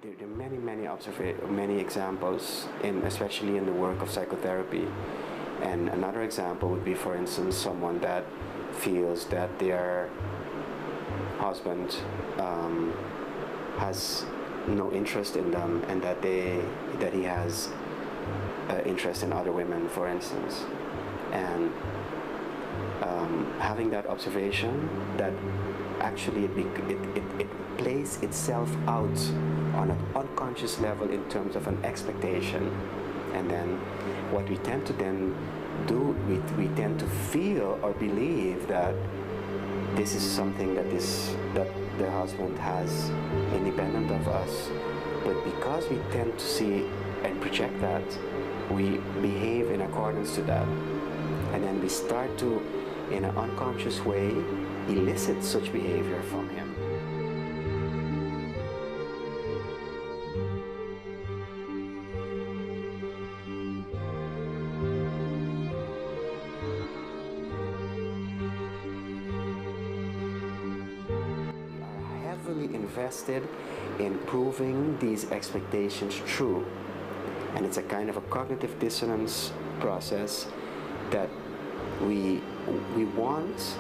there are many examples, especially in the work of psychotherapy. And another example would be, for instance, someone that feels that their husband has no interest in them, and that he has interest in other women, for instance. And having that observation that actually it plays itself out on an unconscious level in terms of an expectation. And then what we tend to then do, we tend to feel or believe that this is something that the husband has independent of us. But because we tend to see and project that, we behave in accordance to that. And then we start to, in an unconscious way, elicit such behavior from him. Invested in proving these expectations true, and it's a kind of a cognitive dissonance process that we want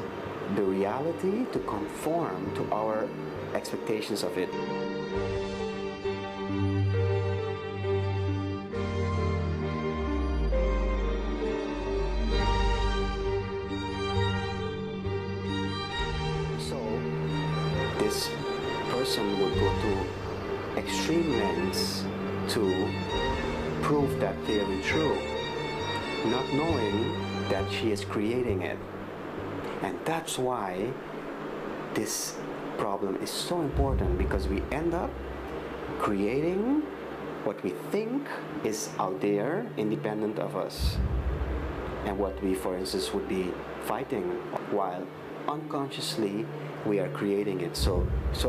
the reality to conform to our expectations of it. So this person would go to extreme lengths to prove that theory true, not knowing that she is creating it. And that's why this problem is so important, because we end up creating what we think is out there independent of us, and what we, for instance, would be fighting, while unconsciously we are creating it. So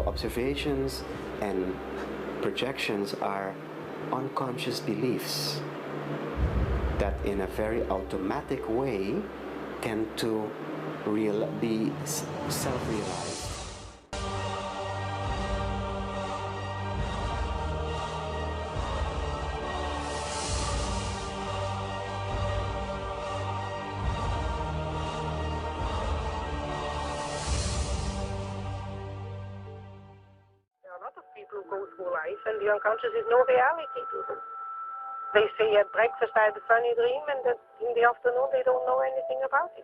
observations and projections are unconscious beliefs that in a very automatic way tend to be self-realized. People go through life and the unconscious is no reality to them. They say at breakfast I had a funny dream, and that in the afternoon they don't know anything about it.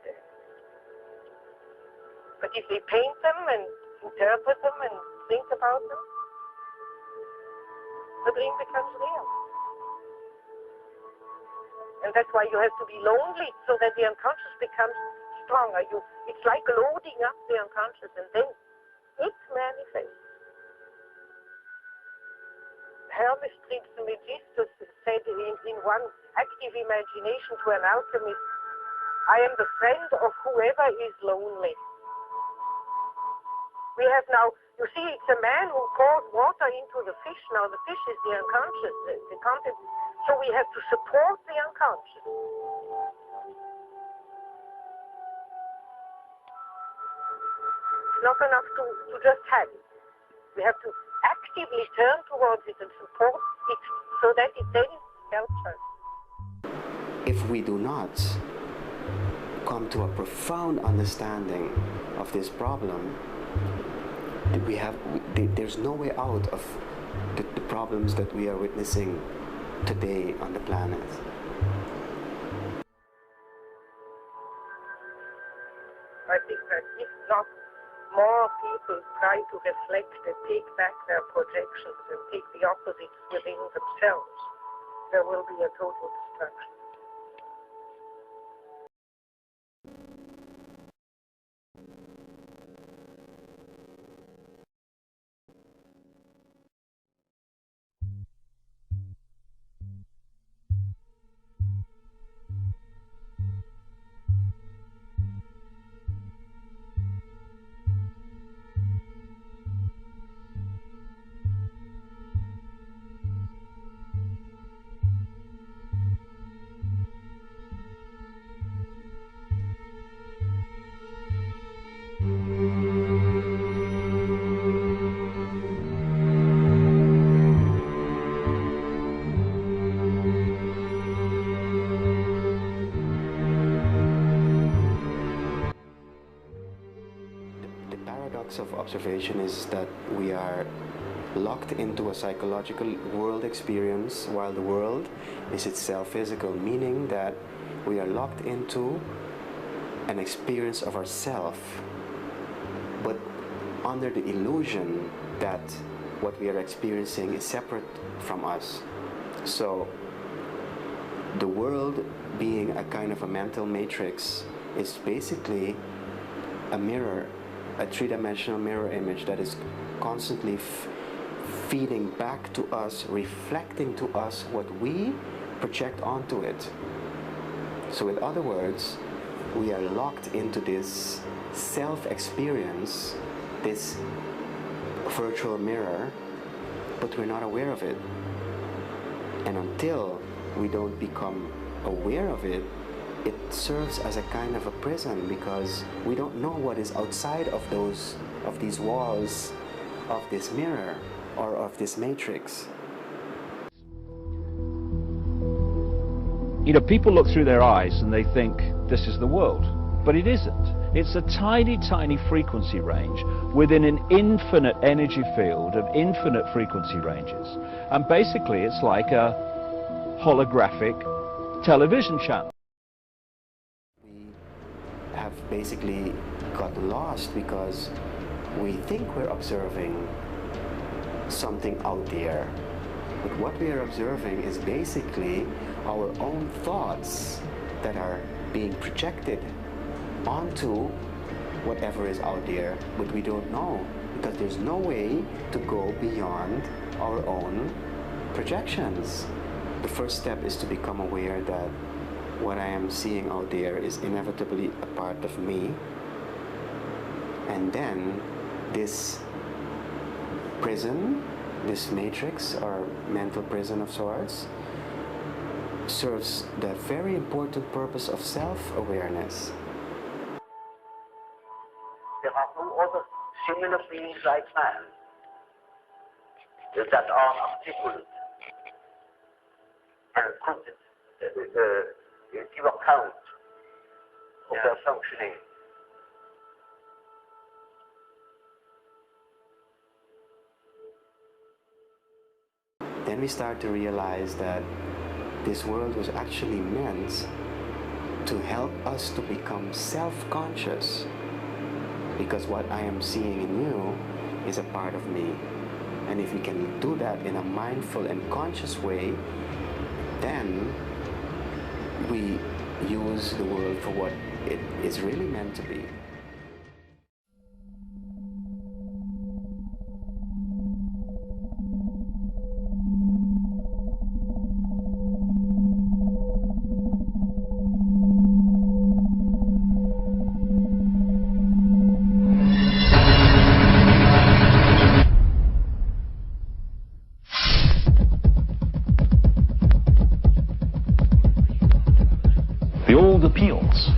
But if they paint them and interpret them and think about them, the dream becomes real. And that's why you have to be lonely, so that the unconscious becomes stronger. It's like loading up the unconscious, and then it manifests. Hermes Trismegistus said in one active imagination to an alchemist, I am the friend of whoever is lonely. We have now, you see, it's a man who pours water into the fish. Now the fish is the unconscious, the content. So we have to support the unconscious. It's not enough to just have it. We have to actively turn towards it and support it, so that it then helps us. If we do not come to a profound understanding of this problem, there's no way out of the problems that we are witnessing today on the planet. I think that if not more people try to reflect and take back their projections and take the opposites within themselves, there will be a total destruction. crux of observation is that we are locked into a psychological world experience while the world is itself physical, meaning that we are locked into an experience of ourself, but under the illusion that what we are experiencing is separate from us. So the world, being a kind of a mental matrix, is basically a mirror, a three-dimensional mirror image that is constantly feeding back to us, reflecting to us what we project onto it. So in other words, we are locked into this self-experience, this virtual mirror, but we're not aware of it. And until we don't become aware of it, it serves as a kind of a prison, because we don't know what is outside of these walls of this mirror or of this matrix. You know, people look through their eyes and they think this is the world, but it isn't. It's a tiny, tiny frequency range within an infinite energy field of infinite frequency ranges. And basically it's like a holographic television channel. We have basically got lost because we think we're observing something out there. But what we are observing is basically our own thoughts that are being projected onto whatever is out there, but we don't know, because there's no way to go beyond our own projections. The first step is to become aware that what I am seeing out there is inevitably a part of me, and then this prison, this matrix or mental prison of sorts, serves the very important purpose of self-awareness. There are no other similar beings like man that are articulate and could give account of their functioning. Then we start to realize that this world was actually meant to help us to become self-conscious, because what I am seeing in you is a part of me. And if we can do that in a mindful and conscious way, then we use the world for what it is really meant to be. The old appeals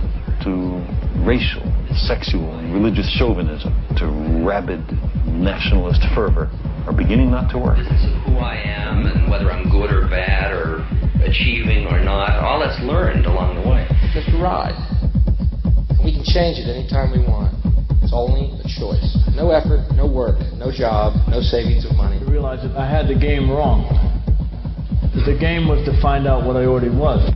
to racial, sexual, and religious chauvinism, to rabid nationalist fervor, are beginning not to work. This is who I am and whether I'm good or bad or achieving or not, all that's learned along the way. Just a ride. We can change it anytime we want. It's only a choice. No effort, no work, no job, no savings of money. I realized that I had the game wrong. The game was to find out what I already was.